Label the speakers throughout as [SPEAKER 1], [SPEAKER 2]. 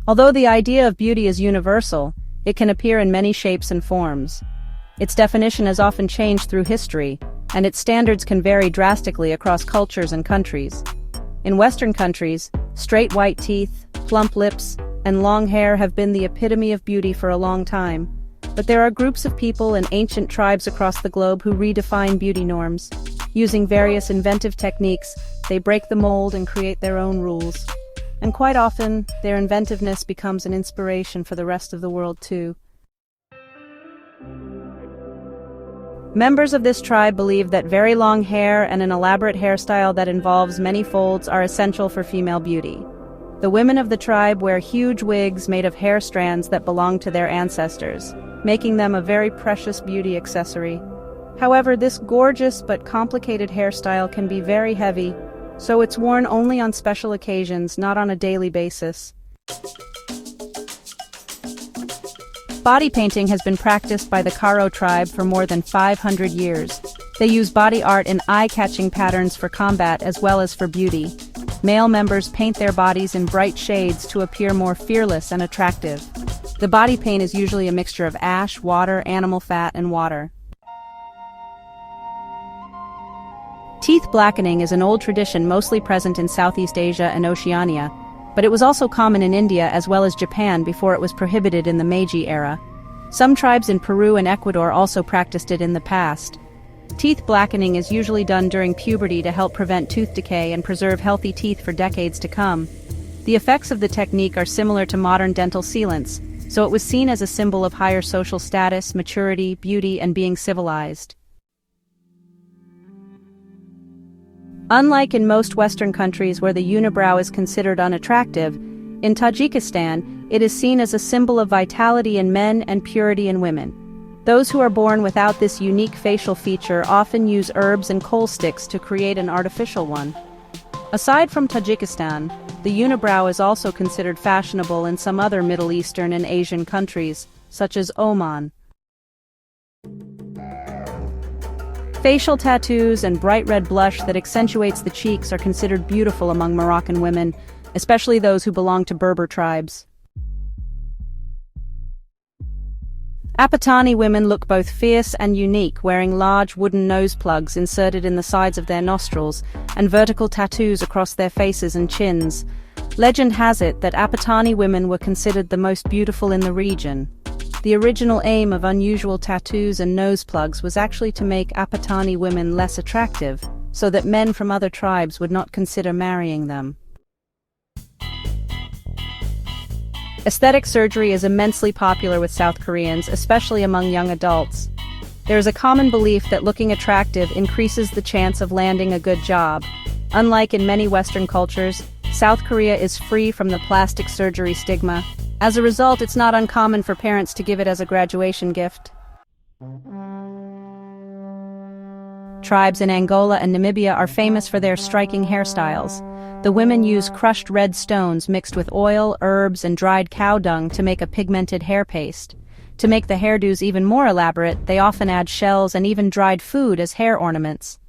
[SPEAKER 1] Although the idea of beauty is universal, it can appear in many shapes and forms. Its definition has often changed through history, and its standards can vary drastically across cultures and countries. In Western countries, straight white teeth, plump lips, and long hair have been the epitome of beauty for a long time. But there are groups of people and ancient tribes across the globe who redefine beauty norms. Using various inventive techniques, they break the mold and create their own rules. And quite often, their inventiveness becomes an inspiration for the rest of the world too. Members of this tribe believe that very long hair and an elaborate hairstyle that involves many folds are essential for female beauty. The women of the tribe wear huge wigs made of hair strands that belong to their ancestors, making them a very precious beauty accessory. However, this gorgeous but complicated hairstyle can be very heavy, so it's worn only on special occasions, not on a daily basis. Body painting has been practiced by the Karo tribe for more than 500 years. They use body art in eye-catching patterns for combat as well as for beauty. Male members paint their bodies in bright shades to appear more fearless and attractive. The body paint is usually a mixture of ash, water, animal fat, and water. Teeth blackening is an old tradition mostly present in Southeast Asia and Oceania, but it was also common in India as well as Japan before it was prohibited in the Meiji era. Some tribes in Peru and Ecuador also practiced it in the past. Teeth blackening is usually done during puberty to help prevent tooth decay and preserve healthy teeth for decades to come. The effects of the technique are similar to modern dental sealants, so it was seen as a symbol of higher social status, maturity, beauty, and being civilized. Unlike in most Western countries where the unibrow is considered unattractive, in Tajikistan, it is seen as a symbol of vitality in men and purity in women. Those who are born without this unique facial feature often use herbs and coal sticks to create an artificial one. Aside from Tajikistan, the unibrow is also considered fashionable in some other Middle Eastern and Asian countries, such as Oman. Facial tattoos and bright red blush that accentuates the cheeks are considered beautiful among Moroccan women, especially those who belong to Berber tribes. Apatani women look both fierce and unique, wearing large wooden nose plugs inserted in the sides of their nostrils and vertical tattoos across their faces and chins. Legend has it that Apatani women were considered the most beautiful in the region. The original aim of unusual tattoos and nose plugs was actually to make Apatani women less attractive, so that men from other tribes would not consider marrying them. Aesthetic surgery is immensely popular with South Koreans, especially among young adults. There is a common belief that looking attractive increases the chance of landing a good job. Unlike in many Western cultures, South Korea is free from the plastic surgery stigma. As a result, it's not uncommon for parents to give it as a graduation gift. Tribes in Angola and Namibia are famous for their striking hairstyles. The women use crushed red stones mixed with oil, herbs, and dried cow dung to make a pigmented hair paste. To make the hairdos even more elaborate, they often add shells and even dried food as hair ornaments.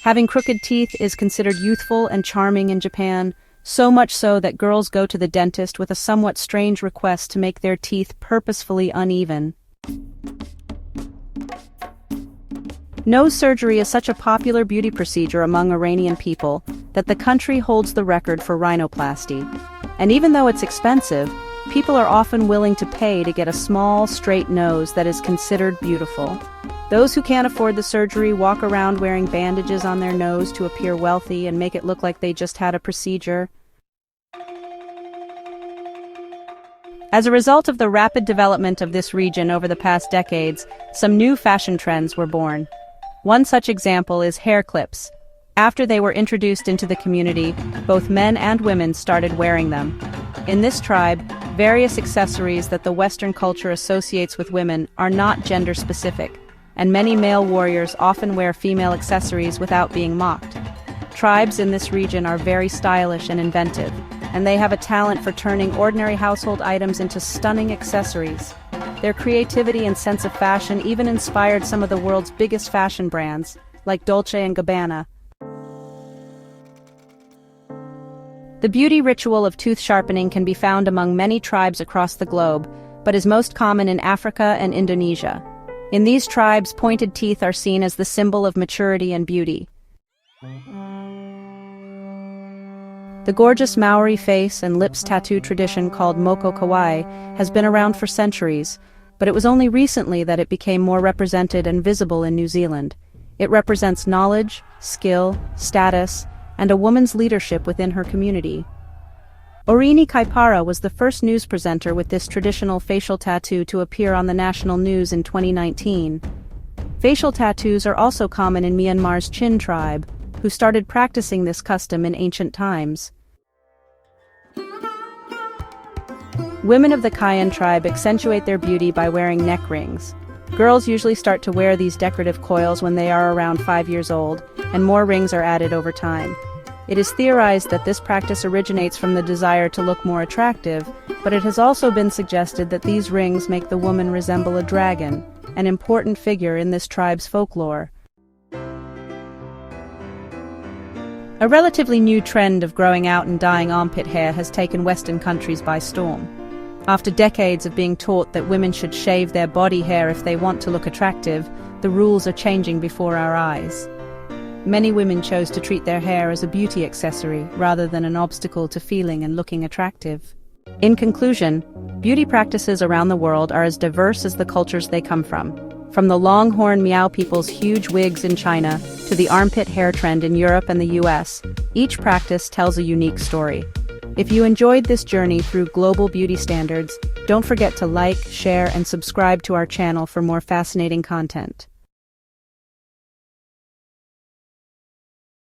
[SPEAKER 1] Having crooked teeth is considered youthful and charming in Japan, so much so that girls go to the dentist with a somewhat strange request to make their teeth purposefully uneven. Nose surgery is such a popular beauty procedure among Iranian people that the country holds the record for rhinoplasty. And even though it's expensive, people are often willing to pay to get a small, straight nose that is considered beautiful. Those who can't afford the surgery walk around wearing bandages on their nose to appear wealthy and make it look like they just had a procedure. As a result of the rapid development of this region over the past decades, some new fashion trends were born. One such example is hair clips. After they were introduced into the community, both men and women started wearing them. In this tribe, various accessories that the Western culture associates with women are not gender-specific, and many male warriors often wear female accessories without being mocked. Tribes in this region are very stylish and inventive, and they have a talent for turning ordinary household items into stunning accessories. Their creativity and sense of fashion even inspired some of the world's biggest fashion brands, like Dolce & Gabbana. The beauty ritual of tooth sharpening can be found among many tribes across the globe, but is most common in Africa and Indonesia. In these tribes, pointed teeth are seen as the symbol of maturity and beauty. The gorgeous Maori face and lips tattoo tradition called moko kawaii has been around for centuries, but it was only recently that it became more represented and visible in New Zealand. It represents knowledge, skill, status, and a woman's leadership within her community. Orini Kaipara was the first news presenter with this traditional facial tattoo to appear on the national news in 2019. Facial tattoos are also common in Myanmar's Chin tribe, who started practicing this custom in ancient times. Women of the Kayan tribe accentuate their beauty by wearing neck rings. Girls usually start to wear these decorative coils when they are around 5 years old, and more rings are added over time. It is theorized that this practice originates from the desire to look more attractive, but it has also been suggested that these rings make the woman resemble a dragon, an important figure in this tribe's folklore. A relatively new trend of growing out and dyeing armpit hair has taken Western countries by storm. After decades of being taught that women should shave their body hair if they want to look attractive, the rules are changing before our eyes. Many women chose to treat their hair as a beauty accessory rather than an obstacle to feeling and looking attractive. In conclusion, beauty practices around the world are as diverse as the cultures they come from. From the Long-horn Miao people's huge wigs in China to the armpit hair trend in Europe and the US, each practice tells a unique story. If you enjoyed this journey through global beauty standards, don't forget to like, share, and subscribe to our channel for more fascinating content.